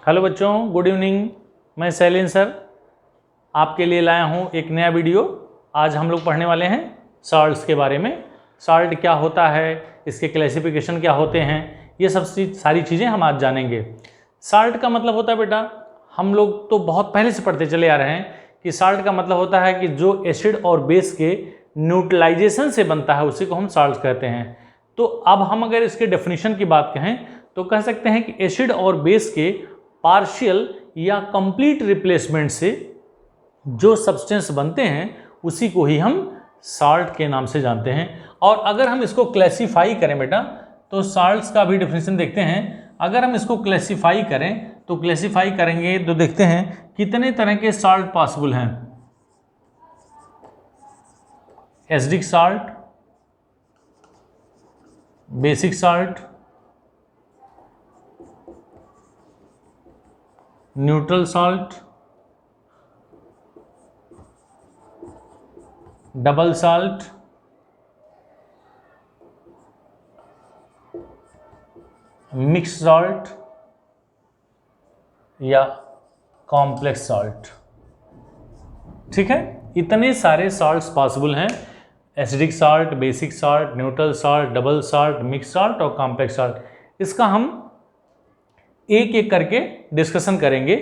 Hello बच्चों, good evening. मैं Shailendra sir आपके लिए लाया हूँ एक नया वीडियो। आज हम लोग पढ़ने वाले हैं सॉल्ट्स के बारे में। सॉल्ट क्या होता है, इसके क्लासिफिकेशन क्या होते हैं, ये सब सारी चीज़ें हम आज जानेंगे। सॉल्ट का मतलब होता है बेटा, हम लोग तो बहुत पहले से पढ़ते चले आ रहे हैं कि सॉल्ट का मतलब होता है कि जो एसिड और बेस के न्यूट्रलाइजेशन से बनता है उसी को हम सॉल्ट कहते हैं। तो अब हम अगर इसके डेफिनेशन की बात कहें तो कह सकते हैं कि एसिड और बेस के पार्शियल या कंप्लीट रिप्लेसमेंट से जो सब्सटेंस बनते हैं उसी को ही हम सॉल्ट के नाम से जानते हैं। और अगर हम इसको क्लासिफाई करें बेटा तो सॉल्ट्स का भी डेफिनेशन देखते हैं। अगर हम इसको क्लासिफाई करें तो क्लासिफाई करेंगे तो देखते हैं कितने तरह के सॉल्ट पॉसिबल हैं। Acidic salt, basic salt, neutral salt, double salt, mix salt या कॉम्प्लेक्स सॉल्ट। ठीक है, इतने सारे सॉल्ट्स पॉसिबल हैं। Acidic salt, basic salt, neutral salt, double salt, mix salt और कॉम्प्लेक्स सॉल्ट। इसका हम एक एक करके डिस्कशन करेंगे।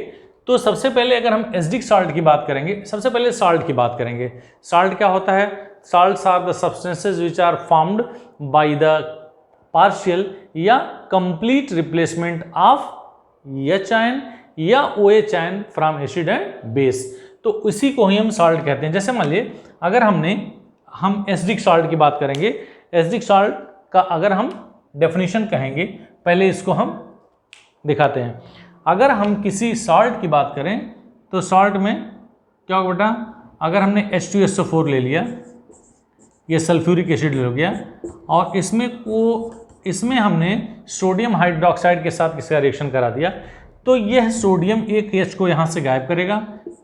तो सबसे पहले अगर हम एसिडिक सॉल्ट की बात करेंगे, सबसे पहले सॉल्ट की बात करेंगे। सॉल्ट क्या होता है? Salts are the substances which are formed by the partial या complete replacement of H ion या OH ion from acid and base. तो इसी को ही हम सॉल्ट कहते हैं। जैसे मान लिए अगर हम एसिडिक सॉल्ट की बात करेंगे। एसिडिक सॉल्ट का अगर हम डेफिनेशन कहेंगे, पहले इसको हम दिखाते हैं। अगर हम किसी सॉल्ट की बात करें तो सॉल्ट में क्या होगा बेटा, अगर हमने H2SO4 ले लिया, ये सल्फ्यूरिक एसिड ले गया और इसमें हमने सोडियम हाइड्रोक्साइड के साथ किसका रिएक्शन करा दिया, तो यह सोडियम एक H को यहाँ से गायब करेगा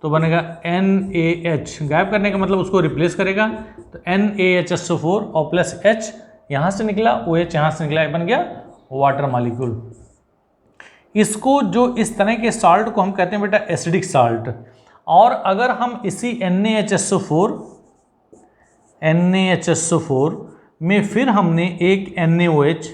तो बनेगा NaH। गायब करने का मतलब उसको रिप्लेस करेगा, तो NaHSO4 और प्लस H यहाँ से निकला, OH यहाँ से निकला, बन गया वाटर मॉलिक्यूल। इसको जो इस तरह के सॉल्ट को हम कहते हैं बेटा एसिडिक सॉल्ट। और अगर हम इसी NaHSO4 में फिर हमने एक NaOH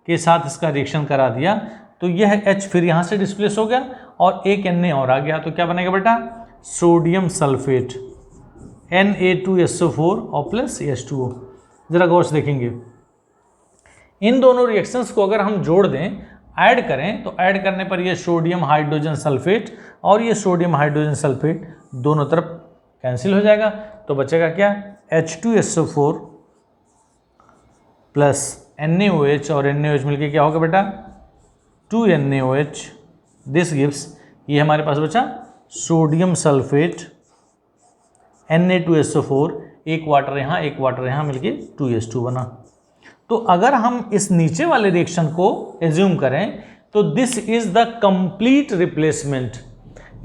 के साथ इसका रिएक्शन करा दिया तो यह H फिर यहाँ से डिस्प्लेस हो गया और एक Na और आ गया, तो क्या बनेगा बेटा? सोडियम सल्फेट Na2SO4 और प्लस H2O। जरा गौर से देखेंगे, इन दोनों रिएक्शंस को अगर हम जोड़ दें, ऐड करें, तो ऐड करने पर ये सोडियम हाइड्रोजन सल्फेट और ये सोडियम हाइड्रोजन सल्फेट दोनों तरफ कैंसिल हो जाएगा, तो बचेगा क्या? H2SO4 प्लस NaOH और NaOH मिलके क्या होगा बेटा? 2NaOH। दिस गिव्स, ये हमारे पास बचा सोडियम सल्फेट Na2SO4, एक वाटर यहाँ मिलके 2H2 बना। तो अगर हम इस नीचे वाले रिएक्शन को एज्यूम करें तो this is the complete replacement.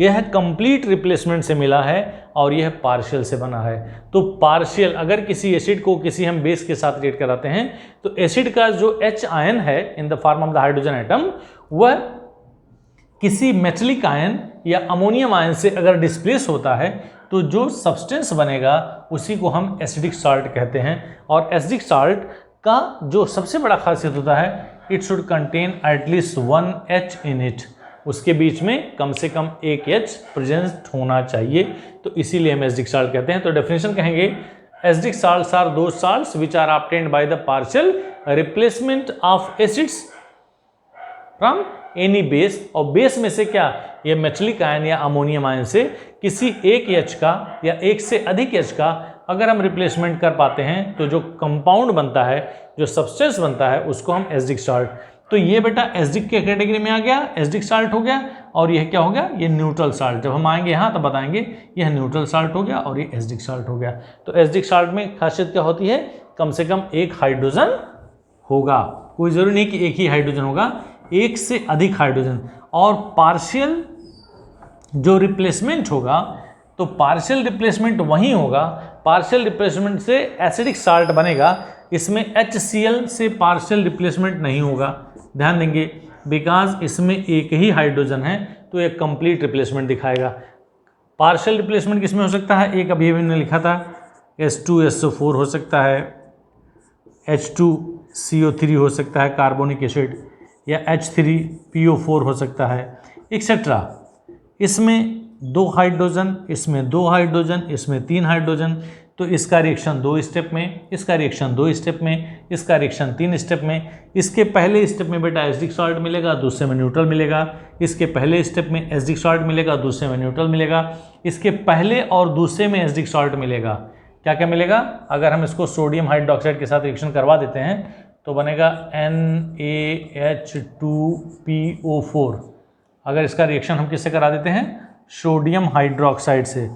यह कंप्लीट रिप्लेसमेंट से मिला है और यह पार्शियल से बना है। तो पार्शियल, अगर किसी एसिड को किसी हम बेस के साथ रिएक्ट कराते हैं तो एसिड का जो H आयन है in the form of the hydrogen atom, वह किसी मेटलिक आयन या अमोनियम आयन से अगर डिस्प्लेस होता है तो जो सब्सटेंस बनेगा उसी को हम एसिडिक सॉल्ट कहते हैं। और एसिडिक सॉल्ट का जो सबसे बड़ा खासियत होता है, it should contain at least 1 H in it. उसके बीच में कम से कम एक H प्रेजेंट होना चाहिए, तो इसीलिए हम एसिडिक सॉल्ट कहते हैं। तो डेफिनेशन कहेंगे, acidic salts are those salts which are obtained by the partial replacement of acids from any base. और बेस में से क्या, ये मेटलिक आयन या अमोनियम आयन से किसी एक H का या एक से अधिक H का अगर हम रिप्लेसमेंट कर पाते हैं तो जो कंपाउंड बनता है, जो सब्सटेंस बनता है, उसको हम एसिडिक सॉल्ट। तो ये बेटा एसिडिक के कैटेगरी में आ गया, एसिडिक सॉल्ट हो गया। और यह क्या हो गया? ये न्यूट्रल सॉल्ट। जब हम आएंगे यहाँ तब बताएंगे यह न्यूट्रल सॉल्ट हो गया और ये एसिडिक सॉल्ट हो गया। तो एसिडिक सॉल्ट में खासियत क्या होती है? कम से कम एक हाइड्रोजन होगा, कोई जरूरी नहीं कि एक ही हाइड्रोजन होगा, एक से अधिक हाइड्रोजन। और पार्शियल जो रिप्लेसमेंट होगा, तो पार्शियल रिप्लेसमेंट वही होगा, पार्शियल रिप्लेसमेंट से एसिडिक सॉल्ट बनेगा इसमें HCl से पार्शियल रिप्लेसमेंट नहीं होगा, ध्यान देंगे, बिकॉज इसमें एक ही हाइड्रोजन है तो एक कंप्लीट रिप्लेसमेंट दिखाएगा। पार्शियल रिप्लेसमेंट किसमें हो सकता है, एक अभी हमने लिखा था H2SO4 हो सकता है, H2CO3 हो सकता है कार्बोनिक एसिड, या H3PO4 हो सकता है, एक्सेट्रा। इसमें 2 हाइड्रोजन, इसमें 2 हाइड्रोजन, इसमें 3 हाइड्रोजन, तो इसका रिएक्शन 2 स्टेप में, इसका रिएक्शन 2 स्टेप में, इसका रिएक्शन 3 स्टेप में। इसके पहले स्टेप में बेटा एसिडिक सॉल्ट मिलेगा, दूसरे में न्यूट्रल मिलेगा। इसके पहले स्टेप में एसिडिक सॉल्ट मिलेगा, दूसरे में न्यूट्रल मिलेगा। इसके पहले और दूसरे में एसिडिक सॉल्ट मिलेगा। क्या क्या मिलेगा, अगर हम इसको सोडियम हाइड्रोक्साइड के साथ रिएक्शन करवा देते हैं तो बनेगा NaH2PO4। अगर इसका रिएक्शन हम किससे करा देते हैं, सोडियम हाइड्रोक्साइड से,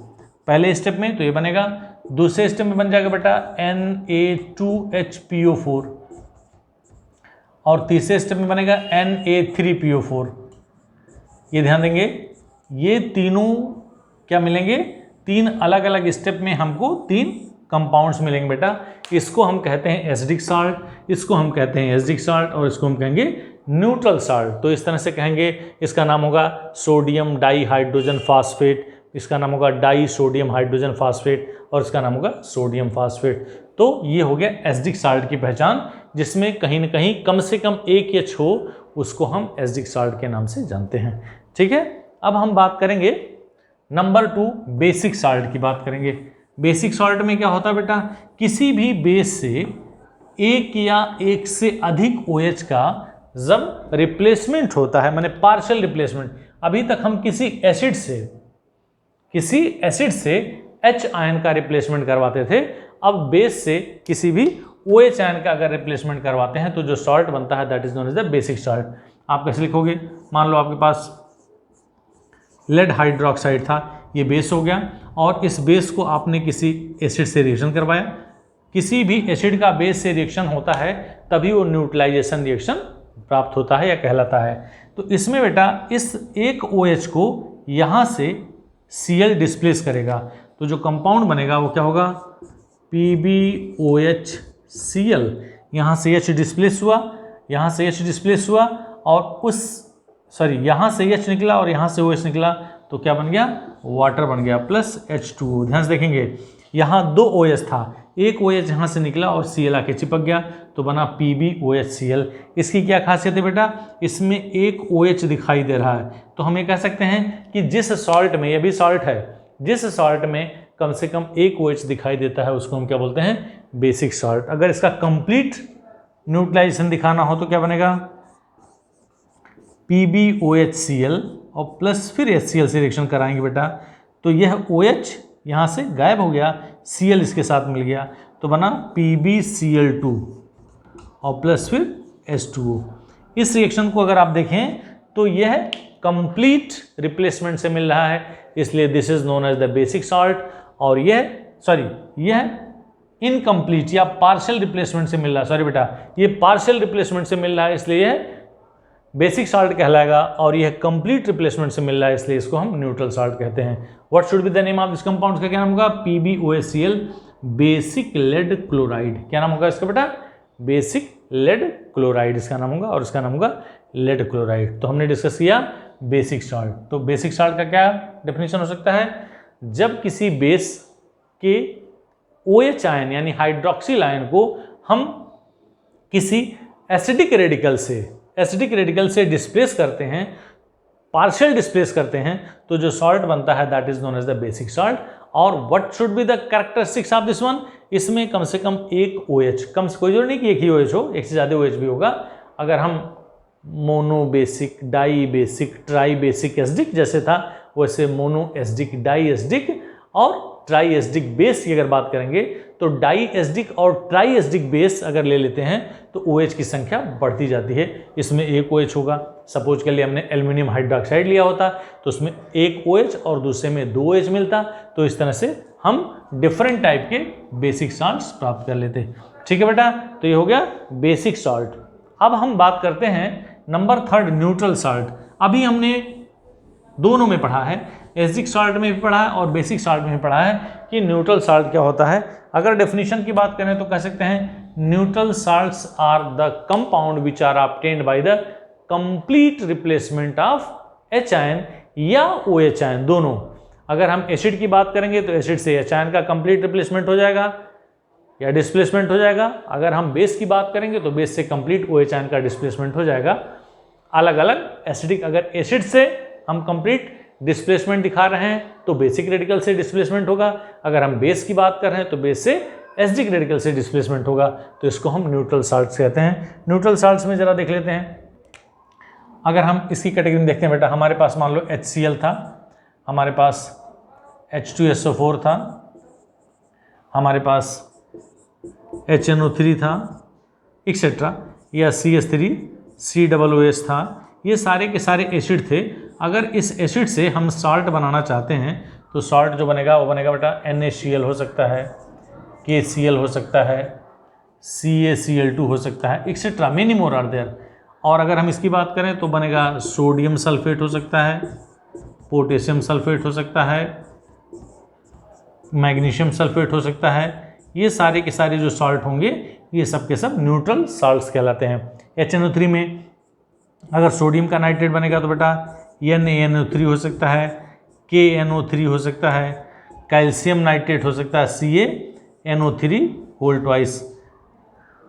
पहले स्टेप में तो ये बनेगा, दूसरे स्टेप में बन जाएगा बेटा Na2HPO4, और तीसरे स्टेप में बनेगा Na3PO4। ये ध्यान देंगे, ये तीनों क्या मिलेंगे, 3 अलग अलग स्टेप में हमको 3 कंपाउंड्स मिलेंगे बेटा। इसको हम कहते हैं एसिडिक साल्ट, इसको हम कहते हैं एसिडिक साल्ट, और इसको हम कहेंगे न्यूट्रल साल्ट। तो इस तरह से कहेंगे, इसका नाम होगा सोडियम डाई हाइड्रोजन फास्फेट, इसका नाम होगा डाई सोडियम हाइड्रोजन फास्फेट, और इसका नाम होगा सोडियम फास्फेट। तो ये हो गया एसिडिक साल्ट की पहचान, जिसमें कहीं ना कहीं कम से कम एक H हो, उसको हम एसिडिक साल्ट के नाम से जानते हैं। ठीक है, अब हम बात करेंगे नंबर 2 बेसिक साल्ट की बात करेंगे। बेसिक साल्ट में क्या होता है बेटा, किसी भी बेस से एक या एक से अधिक OH का जब रिप्लेसमेंट होता है, माने पार्शियल रिप्लेसमेंट। अभी तक हम किसी एसिड से H आयन का रिप्लेसमेंट करवाते थे, अब बेस से किसी भी OH आयन का अगर रिप्लेसमेंट करवाते हैं तो जो सॉल्ट बनता है that is known as the basic salt. आप कैसे लिखोगे, मान लो आपके पास लेड हाइड्रोक्साइड था, ये बेस हो गया, और इस बेस को आपने किसी एसिड से रिएक्शन करवाया। किसी भी एसिड का बेस से रिएक्शन होता है तभी वो न्यूट्रलाइजेशन रिएक्शन प्राप्त होता है या कहलाता है। तो इसमें बेटा इस एक OH को यहाँ से Cl डिस्प्लेस करेगा, तो जो कंपाउंड बनेगा वो क्या होगा, PbOHCl। यहाँ से H डिस्प्लेस हुआ, यहाँ से H डिस्प्लेस हुआ, और यहाँ से H निकला और यहाँ से OH निकला, तो क्या बन गया, वाटर बन गया प्लस H2O। ध्यान से देखेंगे, यहाँ 2 OH था, एक OH यहाँ से निकला और Cl आके चिपक गया, तो बना PbOHCl। इसकी क्या खासियत है बेटा, इसमें एक OH दिखाई दे रहा है, तो हम ये कह सकते हैं कि जिस सॉल्ट में, ये भी सॉल्ट है, जिस सॉल्ट में कम से कम एक OH दिखाई देता है उसको हम क्या बोलते हैं, बेसिक सॉल्ट। अगर इसका कंप्लीट न्यूट्रलाइजेशन दिखाना हो तो क्या बनेगा, PbOHCl और प्लस फिर HCl से रिएक्शन कराएंगे बेटा, तो यह OH यहाँ से गायब हो गया, Cl इसके साथ मिल गया, तो बना PbCl2 और प्लस फिर H2O। इस रिएक्शन को अगर आप देखें तो यह कंप्लीट रिप्लेसमेंट से मिल रहा है, इसलिए this is known as the basic salt. और यह इनकम्प्लीट या पार्शियल रिप्लेसमेंट से मिल रहा है, सॉरी बेटा, ये पार्शियल रिप्लेसमेंट से मिल रहा है, इसलिए यह बेसिक साल्ट कहलाएगा, और यह कंप्लीट रिप्लेसमेंट से मिल रहा है, इसलिए इसको हम न्यूट्रल साल्ट कहते हैं। What should be the name of this compound, का क्या नाम होगा, PbOHCl बेसिक लेड क्लोराइड। क्या नाम होगा इसका बेटा, बेसिक लेड क्लोराइड इसका नाम होगा, और इसका नाम होगा लेड क्लोराइड। तो हमने डिस्कस किया बेसिक साल्ट। तो बेसिक साल्ट का क्या डेफिनेशन हो सकता है, जब किसी बेस के OH आयन यानी हाइड्रोक्सिल आयन को हम किसी एसिडिक रेडिकल से डिस्प्लेस करते हैं, पार्शियल डिस्प्लेस करते हैं, तो जो सॉल्ट बनता है that is known as the basic salt. और what should be the characteristics of this one, इसमें कम से कम एक OH, कम से कोई जरूरी नहीं कि एक ही OH हो, एक से ज़्यादा OH भी होगा। अगर हम mono basic, di basic, tri basic acidic जैसे था, वैसे मोनो एसिडिक, डाई एसिडिक और ट्राई एसिडिक बेस की अगर बात करेंगे तो डाई एसिडिक और ट्राई एसिडिक बेस अगर ले लेते हैं तो OH की संख्या बढ़ती जाती है। इसमें एक OH होगा, सपोज के लिए हमने एल्युमिनियम हाइड्रोक्साइड लिया होता तो उसमें एक OH और दूसरे में 2 OH मिलता, तो इस तरह से हम डिफरेंट टाइप के बेसिक सॉल्ट्स प्राप्त कर लेते। ठीक है बेटा, तो ये हो गया बेसिक सॉल्ट। अब हम बात करते हैं नंबर 3 न्यूट्रल सॉल्ट। अभी हमने दोनों में पढ़ा है, एसिडिक सॉल्ट में भी पढ़ा है और बेसिक सॉल्ट में भी पढ़ा है कि न्यूट्रल सॉल्ट क्या होता है। अगर डेफिनेशन की बात करें तो कह सकते हैं neutral salts are the compound which are obtained by the complete replacement of H ion या ओ एच आयन, दोनों। अगर हम एसिड की बात करेंगे तो एसिड से एच आयन का कंप्लीट रिप्लेसमेंट हो जाएगा या डिस्प्लेसमेंट हो जाएगा। अगर हम बेस की बात करेंगे तो बेस से कंप्लीट ओ एच आयन का डिस्प्लेसमेंट हो जाएगा। अलग अलग एसिडिक, अगर एसिड से हम कंप्लीट डिस्प्लेसमेंट दिखा रहे हैं तो बेसिक रेडिकल से डिस्प्लेसमेंट होगा। अगर हम बेस की बात कर रहे हैं तो बेस से एसिडिक रेडिकल से डिस्प्लेसमेंट होगा। तो इसको हम न्यूट्रल साल्ट्स कहते हैं। न्यूट्रल साल्ट्स में जरा देख लेते हैं। अगर हम इसकी कैटेगरी में देखते हैं बेटा, हमारे पास मान लो HCl था, हमारे पास H2SO4 था, हमारे पास HNO3 था एक्सेट्रा, या CH3 COOH था। ये सारे के सारे एसिड थे। अगर इस एसिड से हम साल्ट बनाना चाहते हैं तो साल्ट जो बनेगा वो बनेगा बेटा NaCl हो सकता है, KCl हो सकता है, CaCl2 हो सकता है etcetera, many more are there. और अगर हम इसकी बात करें तो बनेगा सोडियम सल्फेट हो सकता है, पोटेशियम सल्फेट हो सकता है, मैग्नीशियम सल्फेट हो सकता है। ये सारे के सारे जो सॉल्ट होंगे ये सब के सब न्यूट्रल सॉल्ट्स कहलाते हैं। HNO3 में अगर सोडियम का नाइट्रेट बनेगा तो बेटा NaNO3 हो सकता है, KNO3 हो सकता है, कैल्शियम नाइट्रेट हो सकता है CaNO3 होल ट्वाइस।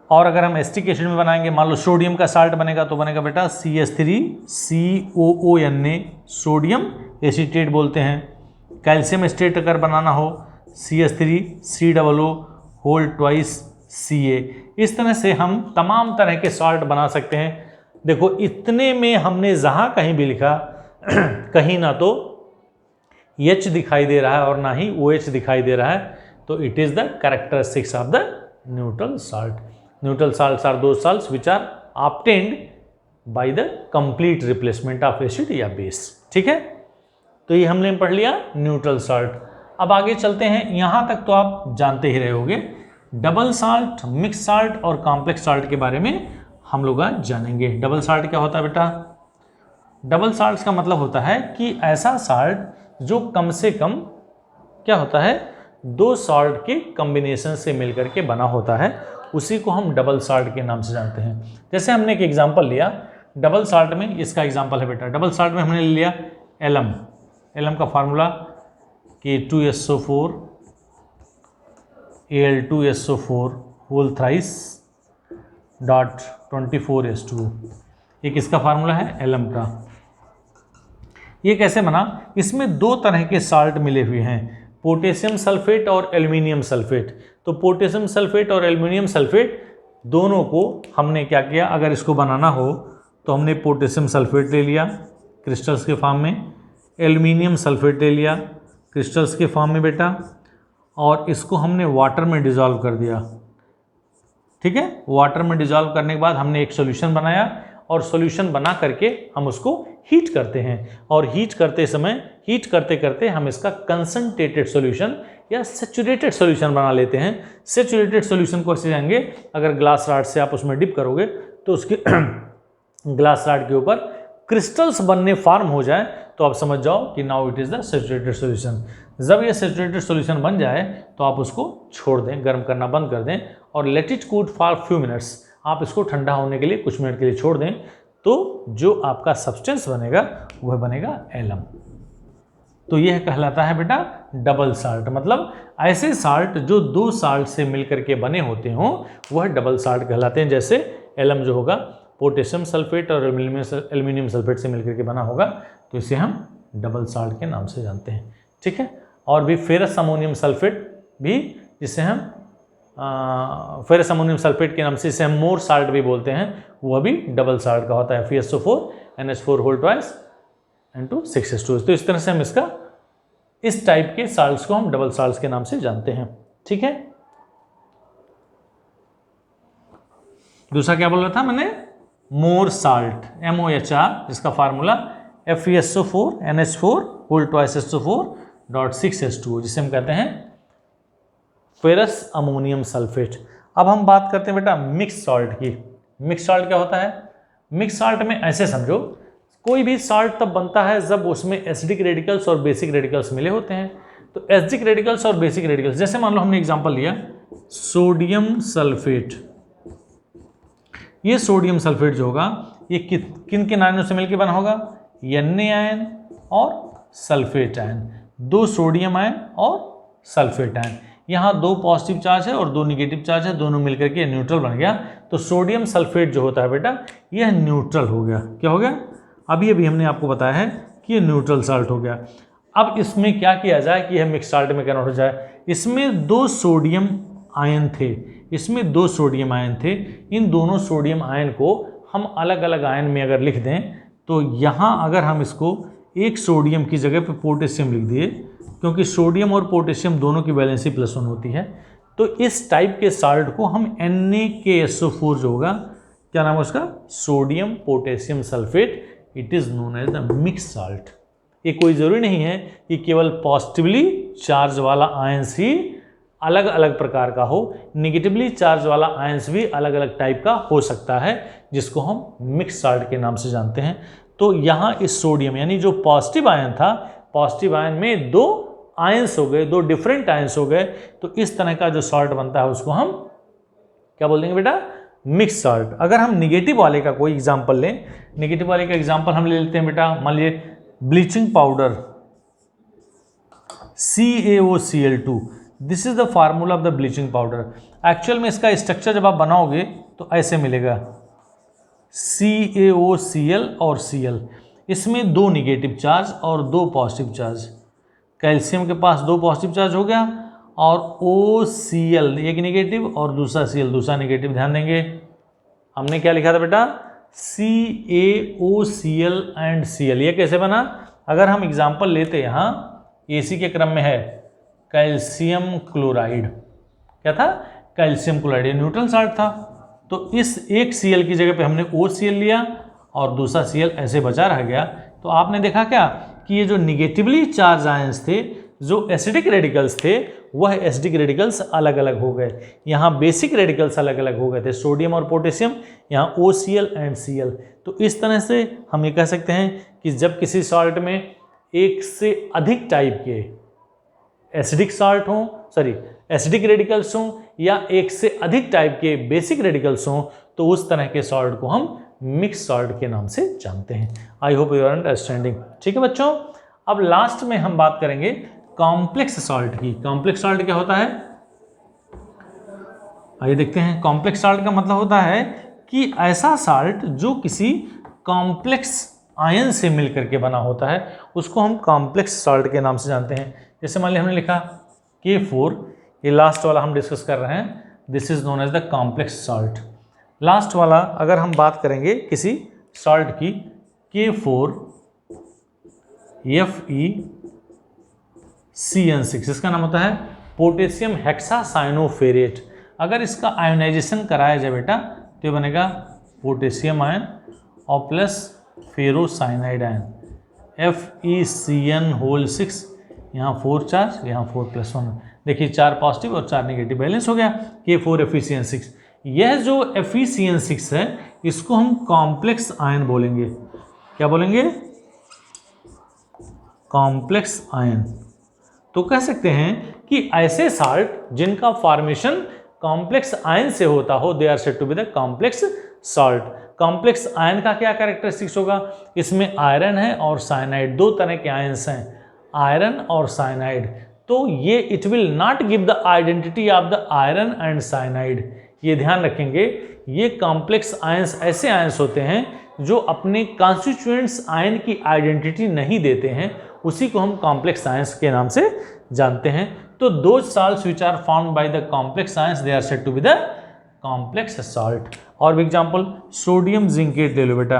और अगर हम एसिटिक एसिड में बनाएंगे, मान लो सोडियम का साल्ट बनेगा तो बनेगा बेटा CH3COONA, सोडियम एसीटेट बोलते हैं। कैल्शियम एस्टेट अगर बनाना हो CH3COO होल ट्वाइस Ca। इस तरह से हम तमाम तरह के साल्ट बना सकते हैं। देखो इतने में हमने जहाँ कहीं भी लिखा कहीं ना तो H दिखाई दे रहा है और ना ही OH दिखाई दे रहा है, तो it is the characteristics of the neutral salt. Neutral salts are those salts which are obtained by the complete replacement of acid या बेस। ठीक है, तो ये हमने पढ़ लिया न्यूट्रल साल्ट। अब आगे चलते हैं। यहाँ तक तो आप जानते ही रहे होंगे। डबल साल्ट, मिक्स साल्ट और कॉम्प्लेक्स साल्ट के बारे में हम लोग आज जानेंगे। डबल साल्ट क्या होता है बेटा? डबल साल्ट का मतलब होता है कि ऐसा साल्ट जो कम से कम क्या होता है, दो साल्ट के कॉम्बिनेशन से मिलकर के बना होता है, उसी को हम डबल साल्ट के नाम से जानते हैं। जैसे हमने एक एग्जांपल लिया डबल साल्ट में, इसका एग्जांपल है बेटा, डबल साल्ट में हमने लिया एलम। एलम का फार्मूला कि 2SO4 Al2SO4 whole thrice dot 24H2। ये किसका फार्मूला है? एलम का। ये कैसे बना? इसमें दो तरह के साल्ट मिले हुए हैं, पोटेशियम सल्फेट और एल्युमिनियम सल्फेट। तो पोटेशियम सल्फेट और एल्युमिनियम सल्फेट दोनों को हमने क्या किया, अगर इसको बनाना हो तो हमने पोटेशियम सल्फेट ले लिया क्रिस्टल्स के फॉर्म में, एल्युमिनियम सल्फेट ले लिया क्रिस्टल्स के फॉर्म में बेटा, और इसको हमने वाटर में डिज़ोल्व कर दिया। ठीक है, वाटर में डिज़ोल्व करने के बाद हमने एक सॉल्यूशन बनाया, और सॉल्यूशन बना करके हम उसको हीट करते हैं, और हीट करते समय हीट करते करते हम इसका कंसंट्रेटेड सॉल्यूशन या सैचुरेटेड सॉल्यूशन बना लेते हैं। सैचुरेटेड सॉल्यूशन को ऐसे जाएंगे, अगर ग्लास रॉड से आप उसमें डिप करोगे तो उसके ग्लास रॉड के ऊपर क्रिस्टल्स बनने फॉर्म हो जाए तो आप समझ जाओ कि now it is the saturated solution. जब ये सैचुरेटेड सॉल्यूशन बन जाए तो आप उसको छोड़ दें, गर्म करना बंद कर दें, और let it cool for few minutes. आप इसको ठंडा होने के लिए कुछ मिनट के लिए छोड़ दें, तो जो आपका सब्सटेंस बनेगा वह बनेगा एलम। तो यह कहलाता है बेटा डबल साल्ट। मतलब ऐसे साल्ट जो दो साल्ट से मिलकर के बने होते हों वह डबल साल्ट कहलाते हैं। जैसे एलम जो होगा पोटेशियम सल्फेट और एल्युमिनियम सल्फेट से मिलकर के बना होगा, तो इसे हम डबल साल्ट के नाम से जानते हैं। ठीक है, और भी फेरस अमोनियम सल्फेट भी, जिसे हम फेरस अमोनियम सल्फेट के नाम से, इसे हम मोर साल्ट भी बोलते हैं, वह भी डबल साल्ट का होता है। FeSO4 NH4 whole twice into 6H2। तो इस तरह से हम इसका, इस टाइप के साल्ट्स को हम डबल साल्ट्स के नाम से जानते हैं। ठीक है, दूसरा क्या बोल रहा था मैंने? मोर साल्ट, MOHR, जिसका formula FeSO4 NH4 whole twice SO4 dot 6H2, जिसे हम कहते हैं फेरस अमोनियम सल्फेट। अब हम बात करते हैं बेटा मिक्स सॉल्ट की। मिक्स सॉल्ट क्या होता है? मिक्स सॉल्ट में ऐसे समझो, कोई भी सॉल्ट तब बनता है जब उसमें एसिडिक रेडिकल्स और बेसिक रेडिकल्स मिले होते हैं। तो एसिडिक रेडिकल्स और बेसिक रेडिकल्स, जैसे मान लो हमने एग्जांपल लिया सोडियम सल्फेट, ये सोडियम सल्फेट जो होगा ये किन किन आयनों से मिलकर बना होगा, Na आयन और सल्फेट आयन, 2 सोडियम आयन और सल्फेट आयन। यहाँ 2 पॉजिटिव चार्ज है और 2 निगेटिव चार्ज है, दोनों मिलकर के न्यूट्रल बन गया। तो सोडियम सल्फेट जो होता है बेटा यह न्यूट्रल हो गया। क्या हो गया, अभी हमने आपको बताया है कि ये न्यूट्रल साल्ट हो गया। अब इसमें क्या किया जाए कि यह मिक्स साल्ट में कन्वर्ट हो जाए। इसमें 2 सोडियम आयन थे, इसमें 2 सोडियम आयन थे। इन दोनों सोडियम आयन को हम अलग अलग आयन में अगर लिख दें तो यहाँ अगर हम इसको एक सोडियम की जगह पे पोटेशियम लिख दिए, क्योंकि सोडियम और पोटेशियम दोनों की वैलेंसी +1 होती है, तो इस टाइप के साल्ट को हम NaKSO4 जो होगा, क्या नाम है उसका, sodium potassium sulphate, it is known as the mix salt. ये कोई ज़रूरी नहीं है कि केवल पॉजिटिवली चार्ज वाला आयंस ही अलग अलग प्रकार का हो, निगेटिवली चार्ज वाला आयंस भी अलग अलग टाइप का हो सकता है, जिसको हम मिक्स साल्ट के नाम से जानते हैं। तो यहाँ इस सोडियम यानी जो पॉजिटिव आयन था, पॉजिटिव आयन में 2 आयंस हो गए, 2 डिफरेंट आयंस हो गए, तो इस तरह का जो सॉल्ट बनता है उसको हम क्या बोल देंगे बेटा, मिक्स सॉल्ट। अगर हम निगेटिव वाले का कोई एग्जांपल लें, निगेटिव वाले का एग्जांपल हम ले लेते हैं बेटा, मान लीजिए bleaching powder CaOCl2, this is the formula of the bleaching powder. Actual में इसका स्ट्रक्चर जब आप बनाओगे तो ऐसे मिलेगा CaOCl और Cl, इसमें 2 निगेटिव चार्ज और 2 पॉजिटिव चार्ज। कैल्शियम के पास 2 पॉजिटिव चार्ज हो गया और OCl एक निगेटिव और दूसरा Cl दूसरा निगेटिव। ध्यान देंगे हमने क्या लिखा था बेटा, CaOCl एंड Cl। ये कैसे बना, अगर हम एग्जाम्पल लेते यहाँ AC के क्रम में है कैल्शियम क्लोराइड, क्या था, कैल्शियम क्लोराइड, ये न्यूट्रल साल्ट था। तो इस एक Cl की जगह पे हमने OCl लिया और दूसरा Cl ऐसे बचा रह गया। तो आपने देखा क्या कि ये जो निगेटिवली चार्ज आयंस थे, जो एसिडिक रेडिकल्स थे, वह एसिडिक रेडिकल्स अलग अलग हो गए। यहाँ बेसिक रेडिकल्स अलग अलग हो गए थे, सोडियम और पोटेशियम, यहाँ OCl एंड Cl। तो इस तरह से हम ये कह सकते हैं कि जब किसी सॉल्ट में एक से अधिक टाइप के एसिडिक सॉल्ट हों, एसिडिक रेडिकल्स हों, या एक से अधिक टाइप के बेसिक रेडिकल्स हों, तो उस तरह के सॉल्ट को हम मिक्स सॉल्ट के नाम से जानते हैं। I hope you are understanding. ठीक है बच्चों, अब लास्ट में हम बात करेंगे कॉम्प्लेक्स सॉल्ट की। कॉम्प्लेक्स सॉल्ट क्या होता है, आइए देखते हैं। कॉम्प्लेक्स सॉल्ट का मतलब होता है कि ऐसा सॉल्ट जो किसी कॉम्प्लेक्स आयन से मिलकर के बना होता है, उसको हम कॉम्प्लेक्स सॉल्ट के नाम से जानते हैं। जैसे मान लिया हमने लिखा K4, ये लास्ट वाला हम डिस्कस कर रहे हैं, this is known as the complex salt. Last वाला अगर हम बात करेंगे किसी सॉल्ट की, K4FeCN6, इसका नाम होता है पोटेशियम हेक्सासाइनोफेरेट। अगर इसका आयोनाइजेशन कराया जाए बेटा तो ये बनेगा पोटेशियम आयन और प्लस फेरोसाइनाइड आयन, FeCN6, यहाँ 4 चार्ज, यहाँ 4+1। देखिए 4 पॉजिटिव और 4 नेगेटिव, बैलेंस हो गया K4FeCN6। यह जो FeCN6 है इसको हम कॉम्प्लेक्स आयन बोलेंगे। क्या बोलेंगे, कॉम्प्लेक्स आयन। तो कह सकते हैं कि ऐसे साल्ट जिनका फॉर्मेशन कॉम्प्लेक्स आयन से होता हो, they are said to be the complex salt. Complex ion का क्या कैरेक्टरिस्टिक्स होगा, इसमें आयरन है और साइनाइड, 2 तरह के आयंस हैं, आयरन और साइनाइड। तो ये it will not give the identity of the iron and cyanide. ये ध्यान रखेंगे, ये कॉम्प्लेक्स आयंस ऐसे आयंस होते हैं जो अपने कॉन्स्टिट्यूएंट्स आयन की आइडेंटिटी नहीं देते हैं, उसी को हम कॉम्प्लेक्स आयंस के नाम से जानते हैं। तो दो salts which are found by the complex ions they are said to be the complex salt. और भी एग्जांपल, सोडियम जिंकेट ले लो बेटा,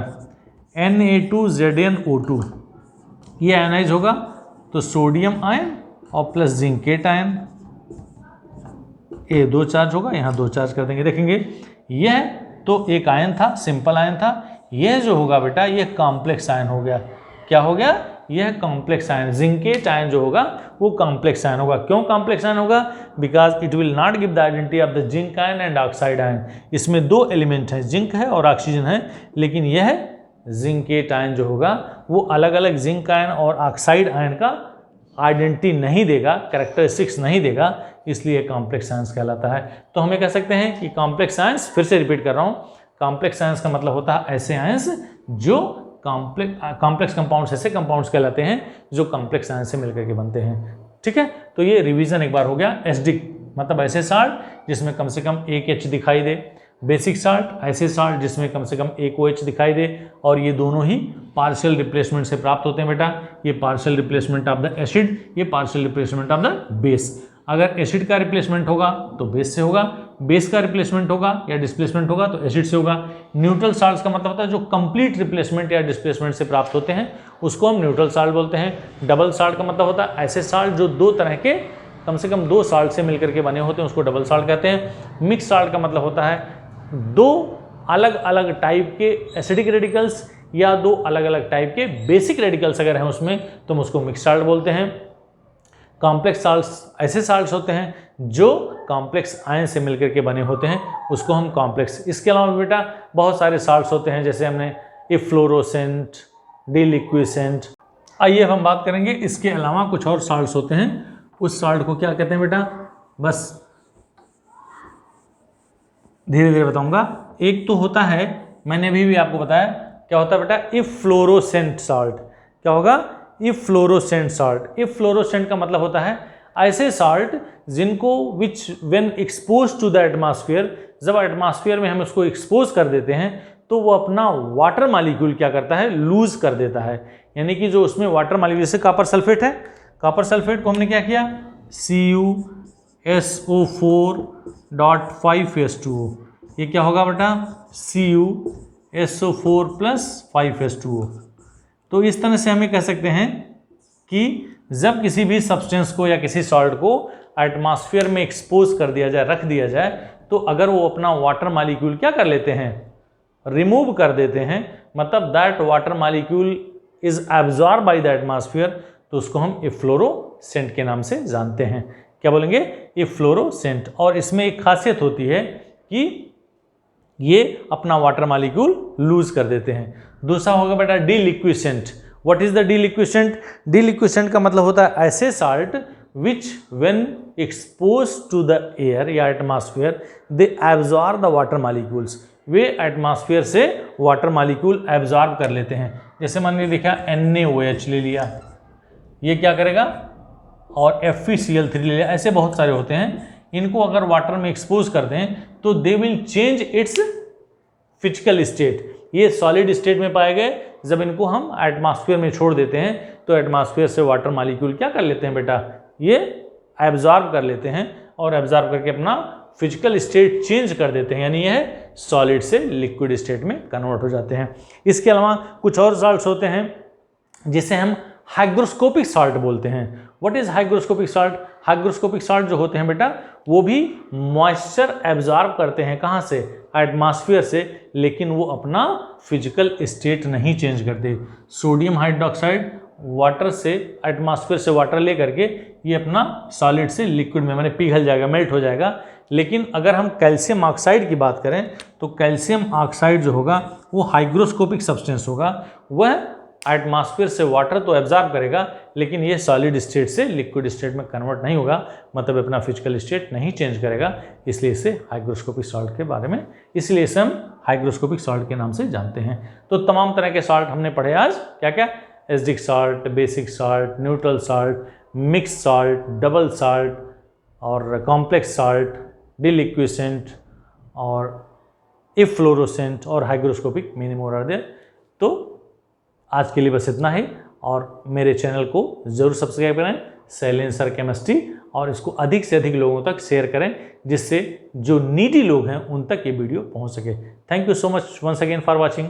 Na2ZnO2, ये आयनाइज होगा तो सोडियम आयन और प्लस जिंकेट आयन, ए 2 चार्ज होगा, यहाँ 2 चार्ज कर देंगे। देखेंगे यह तो एक आयन था, सिंपल आयन था, यह जो होगा बेटा यह कॉम्प्लेक्स आयन हो गया। क्या हो गया, यह कॉम्प्लेक्स आयन, जिंकेट आयन जो होगा वो कॉम्प्लेक्स आयन होगा। क्यों कॉम्प्लेक्स आयन होगा, because it will not give the identity of the zinc ion and oxide ion. इसमें 2 एलिमेंट हैं, जिंक है और ऑक्सीजन है, लेकिन यह जिंकेट आयन जो होगा वो अलग अलग जिंक आयन और ऑक्साइड आयन का आइडेंटिटी नहीं देगा, कैरेक्टरिस्टिक्स नहीं देगा, इसलिए कॉम्प्लेक्स आयंस कहलाता है। तो हमें कह सकते हैं कि कॉम्प्लेक्स आयंस, फिर से रिपीट कर रहा हूँ, कॉम्प्लेक्स आयंस का मतलब होता है ऐसे आयंस जो कॉम्प्लेक्स कंपाउंड्स ऐसे कंपाउंड्स कहलाते हैं जो कॉम्प्लेक्स आयंस से मिलकर के बनते हैं। ठीक है, तो ये रिवीजन एक बार हो गया। एसिडिक मतलब ऐसे साल्ट जिसमें कम से कम एक H दिखाई दे, बेसिक साल्ट ऐसे साल्ट जिसमें कम से कम एक OH दिखाई दे, और ये दोनों ही पार्शियल रिप्लेसमेंट से प्राप्त होते हैं बेटा। ये partial replacement of the acid, ये partial replacement of the base. अगर एसिड का रिप्लेसमेंट होगा तो बेस से होगा, बेस का रिप्लेसमेंट होगा या डिस्प्लेसमेंट होगा तो एसिड से होगा। न्यूट्रल साल्ट्स का मतलब होता है जो कंप्लीट रिप्लेसमेंट या डिस्प्लेसमेंट से प्राप्त होते हैं उसको हम न्यूट्रल साल्ट बोलते हैं। डबल साल्ट का मतलब होता है ऐसे साल्ट जो दो तरह के कम से कम 2 साल्ट से मिलकर के बने होते हैं उसको डबल साल्ट कहते हैं। मिक्स साल्ट का मतलब होता है 2 अलग अलग टाइप के एसिडिक रेडिकल्स या 2 अलग अलग टाइप के बेसिक रेडिकल्स अगर हैं उसमें तो हम उसको मिक्स साल्ट बोलते हैं। कॉम्प्लेक्स साल्ट्स ऐसे साल्ट्स होते हैं जो कॉम्प्लेक्स आयन से मिलकर के बने होते हैं उसको हम कॉम्प्लेक्स। इसके अलावा बेटा बहुत सारे साल्ट्स होते हैं जैसे हमने इफ्लोरोसेंट, डिलिक्विसेंट। आइए अब हम बात करेंगे इसके अलावा कुछ और साल्ट्स होते हैं, उस साल्ट को क्या कहते हैं बेटा, बस धीरे धीरे बताऊंगा। एक तो होता है, मैंने अभी भी आपको बताया क्या होता है बेटा, इफ्लोरोसेंट साल्ट। क्या होगा? इफ्लोरोसेंट साल्ट। इफ्लोरोसेंट का मतलब होता है ऐसे साल्ट जिनको which when expose to the atmosphere, जब एटमॉस्फेयर में हम उसको एक्सपोज कर देते हैं तो वो अपना वाटर मॉलिक्यूल क्या करता है, लूज कर देता है। यानी कि जो उसमें वाटर मॉलिक्यूल, जैसे कॉपर सल्फेट है, कॉपर सल्फेट को हमने क्या किया, CuSO4.5H2O। ये क्या होगा बेटा, CuSO4 + 5H2O। तो इस तरह से हमें कह सकते हैं कि जब किसी भी सब्सटेंस को या किसी सॉल्ट को एटमॉस्फेयर में एक्सपोज कर दिया जाए, रख दिया जाए, तो अगर वो अपना वाटर मॉलिक्यूल क्या कर लेते हैं, रिमूव कर देते हैं, मतलब that water molecule is absorb by the atmosphere, तो उसको हम इफ्लोरोसेंट के नाम से जानते हैं। क्या बोलेंगे, इफ्लोरोसेंट। और इसमें एक खासियत होती है कि ये अपना वाटर मॉलिक्यूल लूज कर देते हैं। दूसरा होगा बेटा deliquescent. What is the deliquescent? Deliquescent का मतलब होता है ऐसे salt which when expose to the air या atmosphere they absorb the water molecules. वे एटमॉस्फेयर से वाटर मॉलिक्यूल एब्जॉर्ब कर लेते हैं। जैसे मान लीजिए देखा NaOH ले लिया, ये क्या करेगा, और FeCl3 ले लिया, ऐसे बहुत सारे होते हैं। इनको अगर वाटर में एक्सपोज कर दें तो they will change it's physical state. ये सॉलिड स्टेट में पाए गए, जब इनको हम एटमॉस्फेयर में छोड़ देते हैं तो एटमॉस्फेयर से वाटर मॉलिक्यूल क्या कर लेते हैं बेटा, ये एब्जॉर्ब कर लेते हैं और एब्जॉर्ब करके अपना फिजिकल स्टेट चेंज कर देते हैं, यानी यह सॉलिड से लिक्विड स्टेट में कन्वर्ट हो जाते हैं। इसके अलावा कुछ और साल्ट्स होते हैं जिसे हम हाइग्रोस्कोपिक साल्ट बोलते हैं। What is hygroscopic salt? Hygroscopic salt जो होते हैं बेटा वो भी मॉइस्चर एब्जॉर्ब करते हैं, कहाँ से, एटमॉस्फेयर से, लेकिन वो अपना फिजिकल स्टेट नहीं चेंज करते। सोडियम हाइड्रोक्साइड वाटर से, एटमॉस्फेयर से वाटर ले करके ये अपना सॉलिड से लिक्विड में माने पिघल जाएगा, मेल्ट हो जाएगा। लेकिन अगर हम कैल्शियम ऑक्साइड की बात करें तो कैल्शियम ऑक्साइड जो होगा वो हाइग्रोस्कोपिक सब्सटेंस होगा। वह एटमॉस्फेयर से वाटर तो एब्जॉर्ब करेगा लेकिन ये सॉलिड स्टेट से लिक्विड स्टेट में कन्वर्ट नहीं होगा, मतलब अपना फिजिकल स्टेट नहीं चेंज करेगा, इसलिए इसे हाइग्रोस्कोपिक सॉल्ट के बारे में, इसलिए इसे हम हाइग्रोस्कोपिक सॉल्ट के नाम से जानते हैं। तो तमाम तरह के सॉल्ट हमने पढ़े आज, क्या क्या, acidic salt, basic salt, neutral salt, mix salt, double salt और कॉम्प्लेक्स सॉल्ट, डिलिक्विसेंट और इफ्लोरोसेंट और hygroscopic, many more are there. तो आज के लिए बस इतना ही, और मेरे चैनल को ज़रूर सब्सक्राइब करें, साइलेंसर केमिस्ट्री, और इसको अधिक से अधिक लोगों तक शेयर करें जिससे जो नीडी लोग हैं उन तक ये वीडियो पहुंच सके। Thank you so much once again for watching.